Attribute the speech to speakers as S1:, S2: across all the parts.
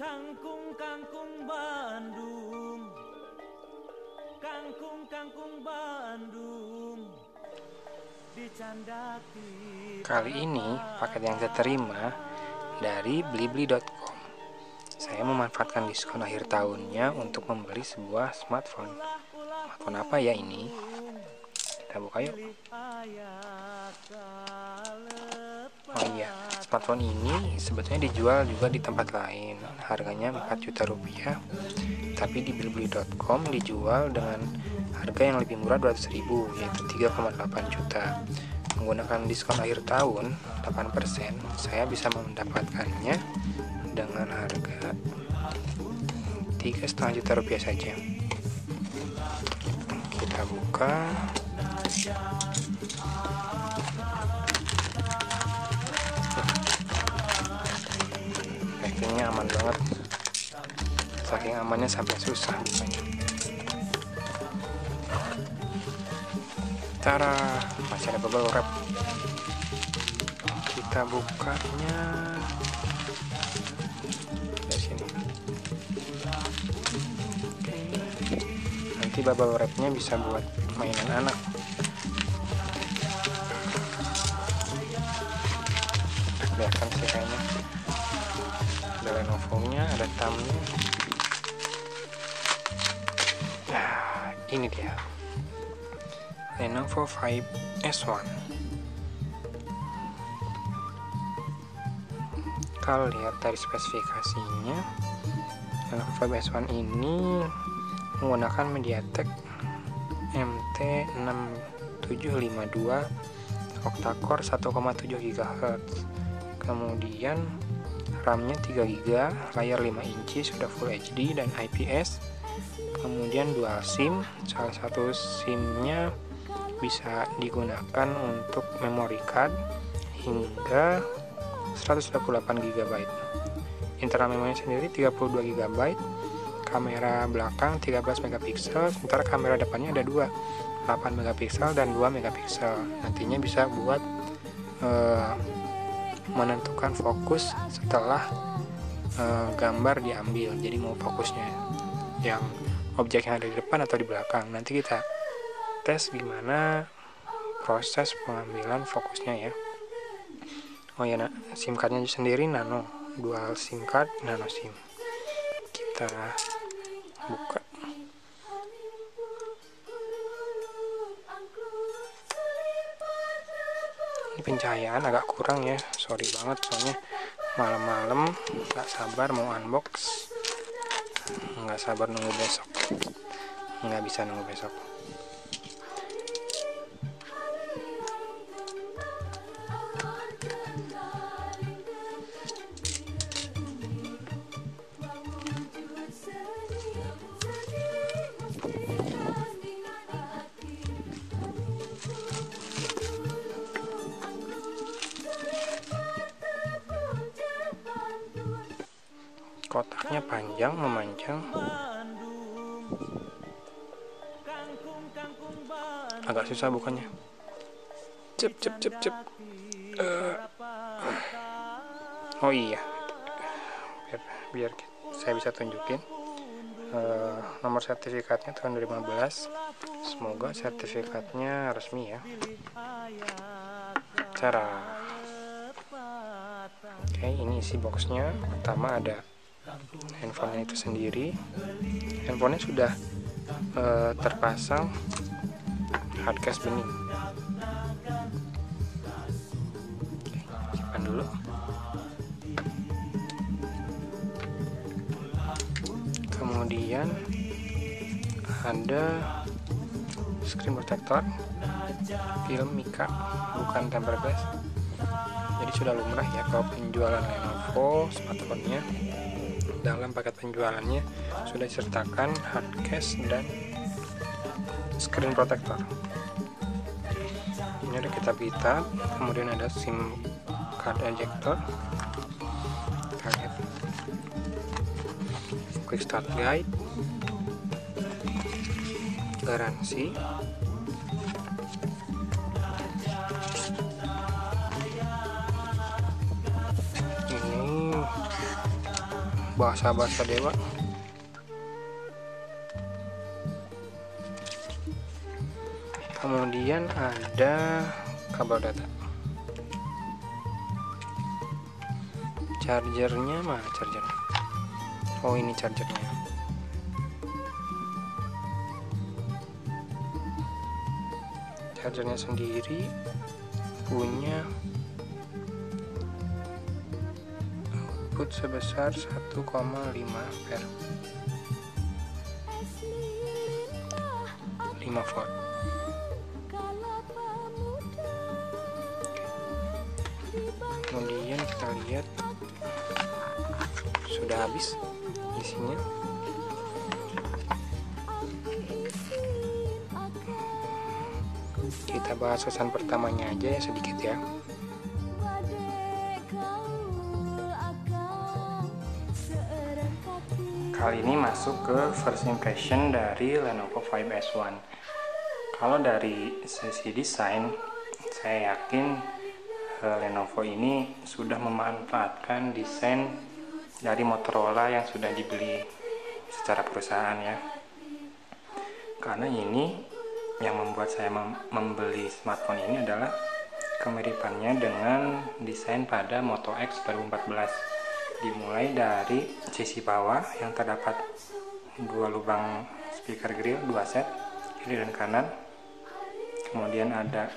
S1: Kangkung Bandung, kangkung Bandung.
S2: Kali ini paket yang saya terima dari blibli.com. Saya memanfaatkan diskon akhir tahunnya untuk membeli sebuah smartphone. Smartphone apa ya ini? Kita buka yuk. Oh iya, smartphone ini sebetulnya dijual juga di tempat lain. Harganya 4 juta rupiah. Tapi di blibli.com dijual dengan harga yang lebih murah 200.000, yaitu 3,8 juta. Menggunakan diskon akhir tahun 8%, saya bisa mendapatkannya dengan harga 3,5 juta rupiah saja. Kita buka. Packingnya aman banget, saking amannya sampai susah bukanya. Cara masih ada bubble wrap. Kita bukanya dari sini. Nanti bubble wrapnya bisa buat mainan anak. Kelihatan sih kayaknya. Ada Lenovo-nya, ada thumbnya. Nah, ini dia Lenovo Vibe S1. Kalau lihat dari spesifikasinya, Lenovo Vibe S1 ini menggunakan MediaTek MT6752 octa-core 1,7 GHz. Kemudian RAM-nya 3 GB, layar 5 inci, sudah Full HD dan IPS. Kemudian dual SIM, salah satu SIM-nya bisa digunakan untuk memory card hingga 128 GB. Internal memori sendiri 32 GB. Kamera belakang 13 megapiksel, sementara kamera depannya ada 2, 8 megapiksel dan 2 megapiksel. Nantinya bisa buat menentukan fokus setelah gambar diambil. Jadi mau fokusnya yang objek yang ada di depan atau di belakang. Nanti kita tes gimana proses pengambilan fokusnya ya. Oh ya, SIM cardnya sendiri nano, dual SIM card, nano SIM. Kita buka. Ini pencahayaan agak kurang ya, sorry banget, soalnya malam-malam nggak sabar mau unbox, nggak sabar nunggu besok, nggak bisa nunggu besok. Kotaknya panjang memanjang, agak susah bukanya. Cep. Oh iya, biar saya bisa tunjukin nomor sertifikatnya tahun 2015. Semoga sertifikatnya resmi ya. Oke, ini isi boxnya. Pertama ada handphonenya itu sendiri. Handphonenya sudah terpasang hardcase bening. Oke, simpan dulu. Kemudian ada screen protector, film Mica, bukan tempered glass. Jadi sudah lumrah ya kalau penjualan Lenovo smartphone-nya. Dalam paket penjualannya sudah disertakan hardcase dan screen protector. Ini ada kita pita, kemudian ada SIM card ejector, quick start guide, garansi, bahasa-bahasa dewa. Kemudian ada kabel data. Chargernya mana chargernya? Oh, ini chargernya. Chargernya sendiri punya output sebesar 1,5 ampere, 5 volt. Kemudian kita lihat sudah habis isinya. Kita bahas pesan pertamanya aja ya, sedikit ya. Kali ini masuk ke first impression dari Lenovo 5S1. Kalau dari sisi desain, saya yakin Lenovo ini sudah memanfaatkan desain dari Motorola yang sudah dibeli secara perusahaan ya. Karena ini yang membuat saya membeli smartphone ini adalah kemiripannya dengan desain pada Moto X 2014. Dimulai dari sisi bawah yang terdapat dua lubang speaker grill, 2 set, kiri dan kanan. Kemudian ada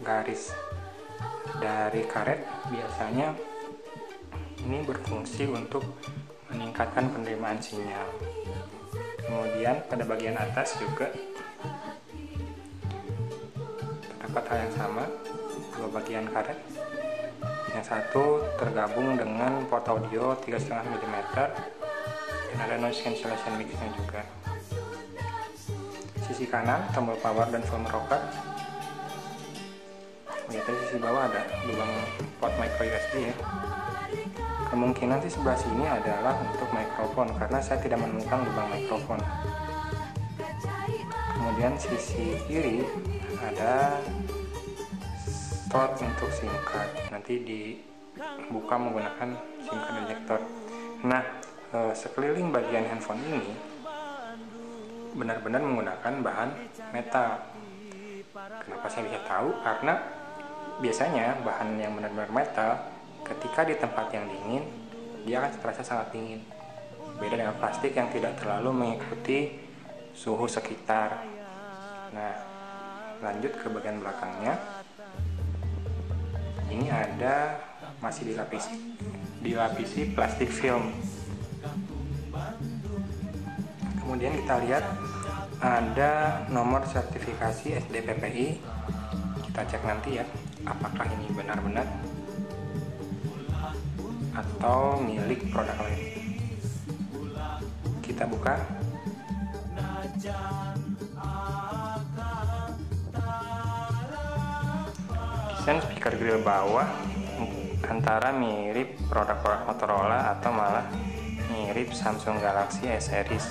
S2: garis dari karet, biasanya ini berfungsi untuk meningkatkan penerimaan sinyal. Kemudian pada bagian atas juga terdapat hal yang sama, dua bagian karet. Yang satu tergabung dengan port audio 3,5 mm dan ada noise cancellation mix-nya juga. Sisi kanan tombol power dan volume rocker. Lihat di sisi bawah ada lubang port micro USB ya. Kemungkinan sih sebelah sini adalah untuk mikrofon karena saya tidak menemukan lubang mikrofon. Kemudian sisi kiri ada slot untuk SIM card. Nanti dibuka menggunakan SIM card ejector. Nah, sekeliling bagian handphone ini benar-benar menggunakan bahan metal. Kenapa saya bisa tahu? Karena biasanya bahan yang benar-benar metal ketika di tempat yang dingin dia akan terasa sangat dingin. Beda dengan plastik yang tidak terlalu mengikuti suhu sekitar. Nah, lanjut ke bagian belakangnya. Ini ada masih dilapisi plastik film. Kemudian kita lihat ada nomor sertifikasi SDPPI. Kita cek nanti ya, apakah ini benar-benar atau milik produk lain. Kita buka. Desain speaker grill bawah antara mirip produk-produk Motorola atau malah mirip Samsung Galaxy S series.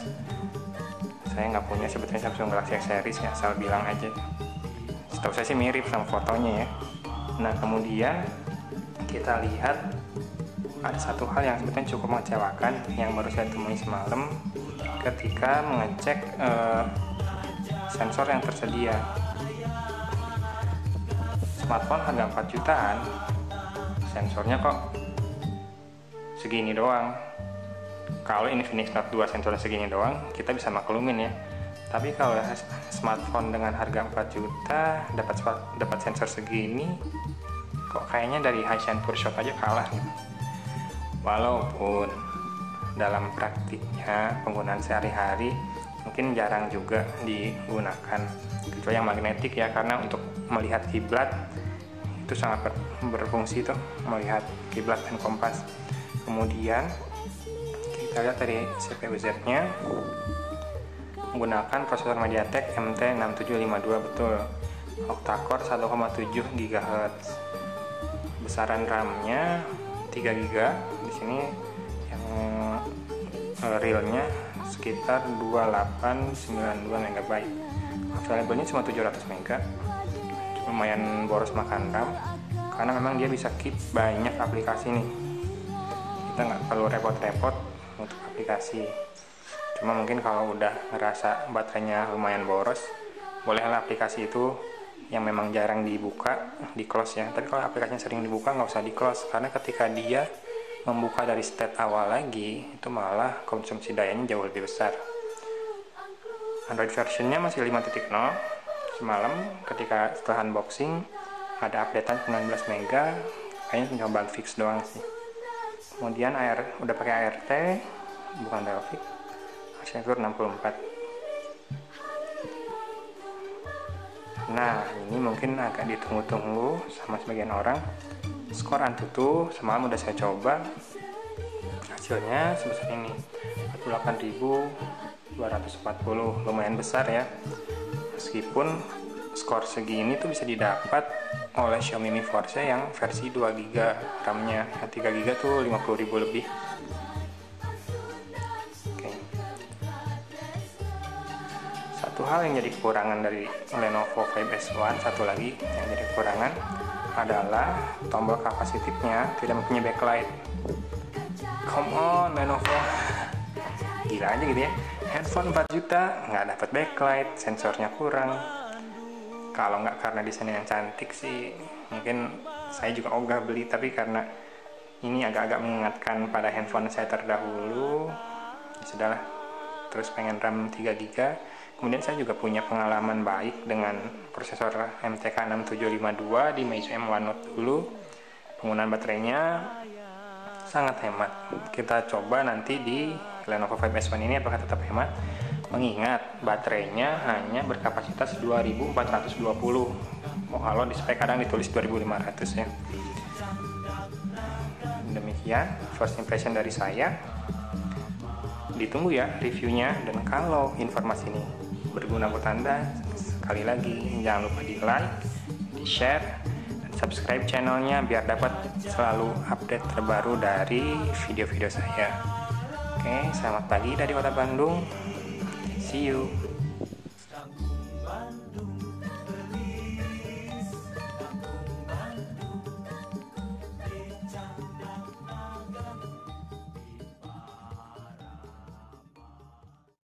S2: Saya nggak punya sebetulnya Samsung Galaxy S series ya, asal bilang aja. Setahu saya sih mirip sama fotonya ya. Nah, kemudian kita lihat ada satu hal yang sebetulnya cukup mengecewakan yang baru saya temui semalam ketika mengecek sensor yang tersedia. Smartphone harga 4 jutaan, sensornya kok segini doang. Kalau Infinix Note 2 sensornya segini doang, kita bisa maklumin ya. Tapi kalau smartphone dengan harga 4 juta dapat sensor segini, kok kayaknya dari Hisense PureShot aja kalah gitu. Walaupun dalam praktiknya penggunaan sehari-hari mungkin jarang juga digunakan, kecuali yang magnetik ya, karena untuk melihat kiblat itu sangat berfungsi tuh, melihat kiblat dan kompas. Kemudian kita lihat dari CPU-Z-nya menggunakan prosesor MediaTek MT6752, betul, octa-core 1,7 GHz. Besaran RAM-nya 3 GB. Di sini yang realnya sekitar 2892 MB. Available-nya cuma 700 MB. Lumayan boros makan RAM karena memang dia bisa keep banyak aplikasi nih. kita nggak perlu repot-repot untuk aplikasi. Cuma mungkin kalau udah ngerasa baterainya lumayan boros, bolehlah aplikasi itu yang memang jarang dibuka di close ya. Tapi kalau aplikasinya sering dibuka nggak usah di close, karena ketika dia membuka dari state awal lagi, itu malah konsumsi dayanya jauh lebih besar. Android versionnya masih 5.0. Semalam ketika setelah unboxing ada updatean 19 mega, kayaknya cuma bug fix doang sih. Kemudian udah pakai ART, bukan Delphic, arsitektur 64. Nah, ini mungkin agak ditunggu-tunggu sama sebagian orang. Skor Antutu semalam udah saya coba, hasilnya sebesar ini, 48.240, lumayan besar ya. Meskipun skor segini tuh bisa didapat oleh Xiaomi Mi Force yang versi 2GB RAM-nya, 3GB tuh 50.000 lebih. Oke. Satu hal yang jadi kekurangan dari Lenovo Vibe S1, satu lagi yang jadi kekurangan adalah tombol kapasitifnya tidak mempunyai backlight. Come on Lenovo, gila aja gitu ya. Handphone 4 juta nggak dapat backlight, sensornya kurang. Kalau nggak karena desainnya yang cantik sih, mungkin saya juga ogah beli, tapi karena ini agak-agak mengingatkan pada handphone saya terdahulu, ya sudahlah. Terus pengen RAM 3GB. Kemudian saya juga punya pengalaman baik dengan prosesor MTK 6752 di Meizu M1 Note dulu. Penggunaan baterainya sangat hemat. Kita coba nanti di Lenovo Vibe S1 ini apakah tetap hemat, mengingat baterainya hanya berkapasitas 2420. Kalau di spek kadang ditulis 2500 ya. Demikian first impression dari saya. Ditunggu ya reviewnya, dan kalau informasi ini berguna buat Anda, sekali lagi jangan lupa di like, di share, dan subscribe channelnya biar dapat selalu update terbaru dari video-video saya. Oke, selamat pagi dari kota Bandung. See you.